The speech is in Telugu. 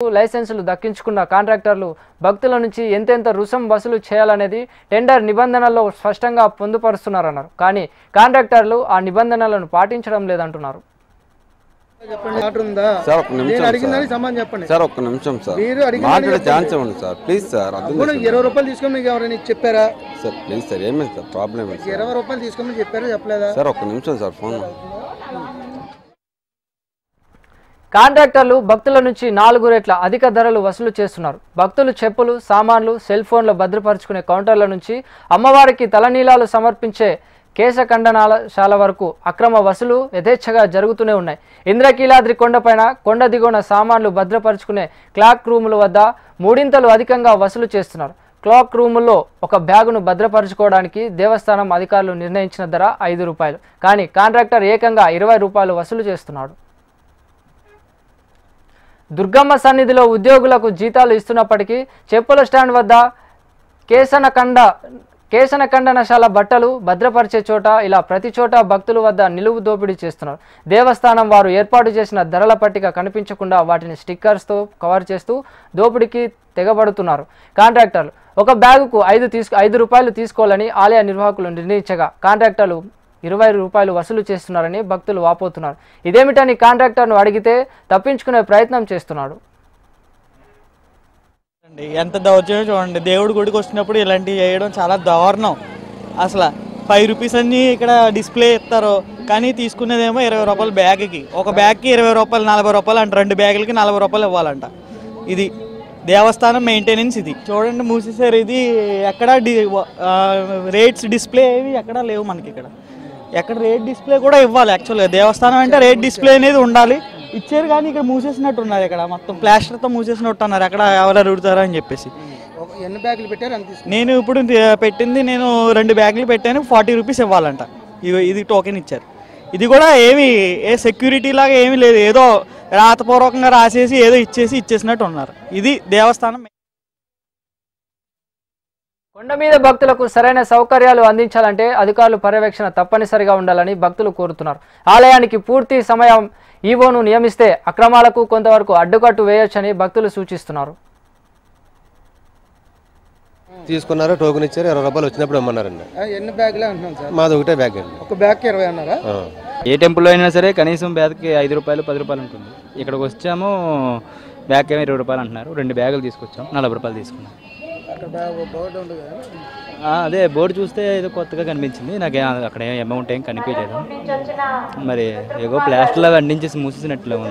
లైసెన్సులు దక్కించుకున్న కాంట్రాక్టర్లు భక్తుల నుంచి ఎంతెంత రుసుం వసూలు చేయాలనేది టెండర్ నిబంధనల్లో స్పష్టంగా పొందుపరుస్తున్నారన్నారు. కానీ కాంట్రాక్టర్లు ఆ నిబంధనలను పాటించడం లేదంటున్నారు. సార్ ఒక్క నిమిషం సార్ మాట్లాడే ఛాన్స్ ఇవ్వండి సార్ ప్లీజ్ సార్. 20 రూపాయలు తీసుకొని మీకు ఎవరైనా చెప్పారా సార్? ప్లీజ్ సార్ ఏమైంది సార్ ప్రాబ్లం? 20 రూపాయలు తీసుకొని చెప్పారా చెప్పలేదా సార్? ఒక్క నిమిషం సార్ ఫోన్. కాంట్రాక్టర్లు భక్తుల నుంచి 4 రెట్ల అధిక ధరలు వసూలు చేస్తున్నారు. భక్తులు చెప్పులు, సామాన్లు, సెల్ ఫోన్లు భద్రపరుచుకునే కౌంటర్ల నుంచి అమ్మవారికి తలనీలాలు సమర్పించే కేశఖండనాశాల వరకు అక్రమ వసూలు యథేచ్ఛగా జరుగుతూనే ఉన్నాయి. ఇంద్రకీలాద్రి కొండపైన కొండ దిగువన సామాన్లు భద్రపరుచుకునే క్లాక్ రూముల వద్ద 3 అధికంగా వసూలు చేస్తున్నారు. క్లాక్ రూముల్లో ఒక బ్యాగును భద్రపరుచుకోవడానికి దేవస్థానం అధికారులు నిర్ణయించిన ధర 5 రూపాయలు. కానీ కాంట్రాక్టర్ ఏకంగా 20 రూపాయలు వసూలు చేస్తున్నాడు. దుర్గమ్మ సన్నిధిలో ఉద్యోగులకు జీతాలు ఇస్తున్నప్పటికీ చెప్పుల స్టాండ్ వద్ద కేశనఖండనశాల బట్టలు భద్రపరిచే చోట ఇలా ప్రతి చోట భక్తుల వద్ద నిలువు దోపిడీ చేస్తున్నారు. దేవస్థానం వారు ఏర్పాటు చేసిన ధరల పట్టిక కనిపించకుండా వాటిని స్టిక్కర్స్తో కవర్ చేస్తూ దోపిడీకి తెగబడుతున్నారు. కాంట్రాక్టర్లు ఒక బ్యాగుకు 5 రూపాయలు తీసుకోవాలని ఆలయ నిర్వాహకులు నిర్ణయించగా కాంట్రాక్టర్లు 20 రూపాయలు వసూలు చేస్తున్నారని భక్తులు వాపోతున్నారు. ఇదేమిటని కాంట్రాక్టర్ను అడిగితే తప్పించుకునే ప్రయత్నం చేస్తున్నాడు. ఎంత దౌర్జన్యం చూడండి. దేవుడి గుడికి వచ్చినప్పుడు ఇలాంటివి చేయడం చాలా దారుణం. అసలు 5 రూపీస్ అన్ని ఇక్కడ డిస్ప్లే ఇస్తారు, కానీ తీసుకునేదేమో 20 రూపాయలు బ్యాగ్కి. ఒక బ్యాగ్కి 20 రూపాయలు, 40 రూపాయలు అంట. 2 బ్యాగులకి 40 రూపాయలు ఇవ్వాలంట. ఇది దేవస్థానం మెయింటెనెన్స్. ఇది చూడండి మూసేసారు. ఇది ఎక్కడ రేట్స్ డిస్ప్లే ఏవి ఎక్కడ లేవు మనకి. ఎక్కడ రేట్ డిస్ప్లే కూడా ఇవ్వాలి. యాక్చువల్గా దేవస్థానం అంటే రేట్ డిస్ప్లే అనేది ఉండాలి. ఇచ్చారు కానీ ఇక్కడ మూసేసినట్టు ఉన్నారు. ఇక్కడ మొత్తం ప్లాస్టర్తో మూసేసినట్టు ఉన్నారు. ఎక్కడ ఎవరు అడుగుతారా అని చెప్పేసి. ఎన్ని బ్యాగులు పెట్టారు? నేను ఇప్పుడు పెట్టింది 2 బ్యాగులు పెట్టాను. 40 రూపీస్ ఇవ్వాలంట. ఇది టోకెన్ ఇచ్చారు. ఇది కూడా ఏ సెక్యూరిటీ లాగా ఏమీ లేదు. ఏదో రాతపూర్వకంగా రాసేసి ఏదో ఇచ్చేసినట్టు ఉన్నారు. ఇది దేవస్థానం. కొండ మీద భక్తులకు సరైన సౌకర్యాలు అందించాలంటే అధికారులు పర్యవేక్షణ తప్పనిసరిగా ఉండాలని భక్తులు కోరుతున్నారు. ఆలయానికి పూర్తి సమయం ఈవోను నియమిస్తే అక్రమాలకు కొంతవరకు అడ్డుకట్టు వేయొచ్చని భక్తులు సూచిస్తున్నారు. తీసుకున్నారు, టోకెన్ ఇచ్చారు, 20 రూపాయలు వచ్చినప్పుడు ఇమ్మన్నారండి. ఎన్ని బ్యాగులు అంటున్నాం సార్? మాది ఒకటే బ్యాగ్ అండి. ఒక బ్యాగ్కి 20 అన్నారా? ఏ టెంపుల్లో అయినా సరే కనీసం బ్యాగ్కి 5 రూపాయలు 10 రూపాయలు ఉంటుంది. ఇక్కడికి వచ్చాము బ్యాగ్కి 20 రూపాయలు అంటున్నారు. 2 బ్యాగులు తీసుకొచ్చాం, 40 రూపాయలు తీసుకున్నాం. అదే బోర్డు చూస్తే ఏదో కొత్తగా కనిపించింది నాకు. అక్కడ అమౌంట్ ఏం కనిపించలేదు. మరి ఏదో ప్లాస్టర్లో అందించేసి మూసేసినట్లు ఉంది.